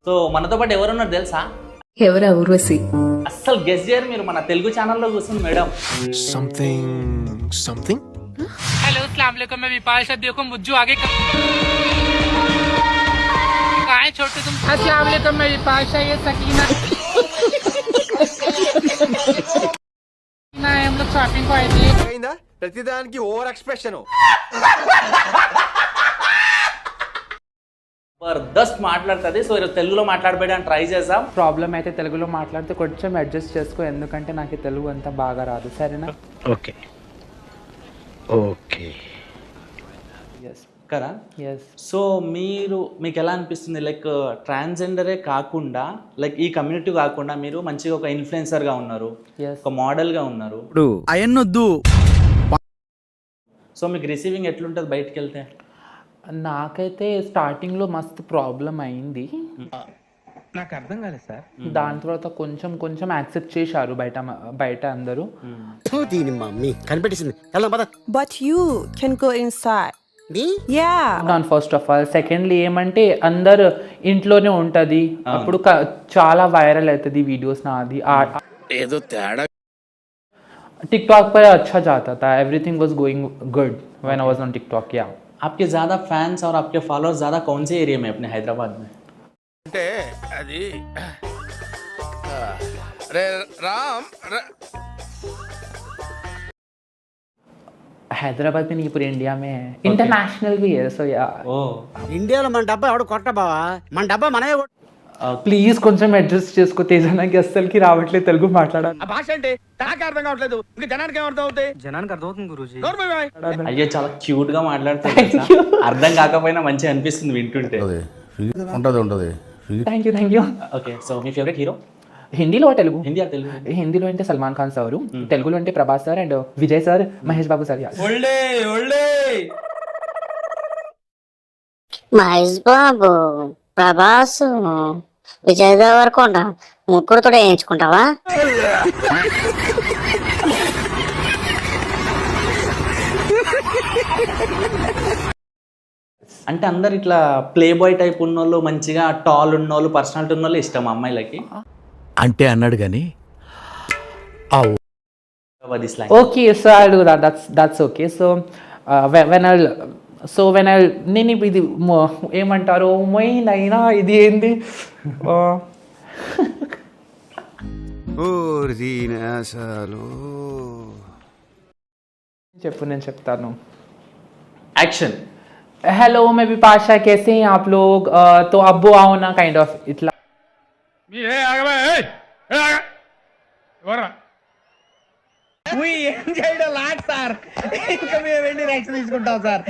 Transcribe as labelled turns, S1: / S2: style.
S1: So మనతో పాటు ఎవరున్నారు తెలుసా?
S2: ఎవరా ఊర్వశి?
S1: అస్సలు గెస్ చేయరు మీరు, మన తెలుగు ఛానల్లో కూర్చుంది మేడం.
S3: समथिंग
S4: हेलो अस्सलाम वालेकुम, मैं विपाशा, देखो मुझे आगे कहाँ है छोटू तुम? अस्सलाम वालेकुम, मैं विपाशा, ये सकीना ना हम लोग शॉपिंग को आए थे.
S3: ప్రతిదానికి ఓవర్ ఎక్స్ప్రెషన్.
S1: జబర్దస్త్ మాట్లాడుతుంది. సో ఈరోజు తెలుగులో మాట్లాడబోయడానికి ట్రై చేద్దాం.
S4: ప్రాబ్లం అయితే తెలుగులో మాట్లాడితే కొంచెం అడ్జస్ట్ చేసుకో, ఎందుకంటే నాకు తెలుగు అంతా బాగా రాదు, సరేనా?
S3: ఓకే ఓకే
S1: ఎస్ కదా.
S4: ఎస్.
S1: సో మీకు ఎలా అనిపిస్తుంది, లైక్ ట్రాన్స్జెండరే కాకుండా, లైక్ ఈ కమ్యూనిటీ కాకుండా మీరు మంచిగా ఒక ఇన్ఫ్లుయెన్సర్గా ఉన్నారు,
S4: ఎస్.
S1: ఒక మోడల్గా ఉన్నారు.
S5: ఇప్పుడు అయన్నొద్దు.
S1: సో మీకు రిసీవింగ్ ఎట్లుంటుంది బయటికి వెళ్తే?
S4: నాకైతే స్టార్టింగ్లో మస్తు ప్రాబ్లం అయింది,
S5: నాకు అర్థం కాలేదు సార్.
S4: దాని తర్వాత కొంచెం కొంచెం యాక్సెప్ట్ చేశారు బయట అందరూ.
S6: దీని మమ్మీ కనిపెట్టేసింది.
S7: But you can go inside. Yeah.
S4: నాన్ ఫస్ట్ ఆఫ్ ఆల్. సెకండ్లీ ఏమంటే అందరు ఇంట్లోనే ఉంటుంది, అప్పుడు చాలా వైరల్ అవుతుంది వీడియోస్ నాది.
S5: ఏదో తేడా.
S4: टिकटॉक पर अच्छा जाता था, everything was going good when I was on TikTok. या
S1: आपके ज़्यादा फैंस और आपके फॉलोअर्स ज़्यादा कौन से एरिया में अपने हैदराबाद में?
S3: అంటే అది రే రామ్
S4: हैदराबाद में नहीं, पूरे इंडिया में है, इंटरनेशनल भी है. सो या
S6: ఇండియాలో మన డబ్బా ఎవడు కొట్ట బావా, మన డబ్బా మనమే
S4: ప్లీజ్ కొంచెం అడ్జస్ట్ చేసుకో తేజానికి అస్సలకి రావట్లేదు తెలుగు మాట్లాడాలి.
S5: ఆ భాష అంటే నాకు అర్థం కావట్లేదు, ఇంకా జనానికి ఏమర్థం అవుతాయి?
S6: జనానికి అర్థమవుతుంది గురూజీ.
S1: అయ్యో చాలా క్యూట్ గా మాట్లాడుతుంది, అర్థం కాకపోయినా మంచిగా అనిపిస్తుంది వింటుంటే.
S3: ఉంటది.
S4: Thank you.
S1: Okay, so me favourite hero
S4: హిందీలో తెలుగు?
S1: హిందీ ఆర్ తెలుగు?
S4: హిందీలో అంటే సల్మాన్ ఖాన్ సార్, తెలుగులో అంటే Prabhas sir and Vijay sir, Mahesh Babu sir.
S8: Mahesh Babu, Prabhas, Vijay Deverakonda ముగ్గురుతో వేయించుకుంటావా?
S1: అంటే అందరు ఇట్లా ప్లే బాయ్ టైప్ ఉన్నోళ్ళు, మంచిగా టాల్ ఉన్నోళ్ళు, పర్సనాలిటీ ఉన్నోళ్ళు ఇష్టం అమ్మాయిలకి
S5: అంటే అన్నాడు కానీ
S4: okay. So I do that's okay. So when I నేను ఇది ఏమంటారు మొయినైనా ఇది ఏంది చెప్పు, నేను చెప్తాను.
S1: యాక్షన్.
S4: हेलो, मैं विपाशा, कैसे हैं आप लोग? तो अब्बू आओ ना, काइंड ऑफ इतना.
S6: ఏం చేయడం లాట్ సార్, ఇంకా మేము వెళ్ళి రియాక్షన్ తీసుకుంటాం సార్.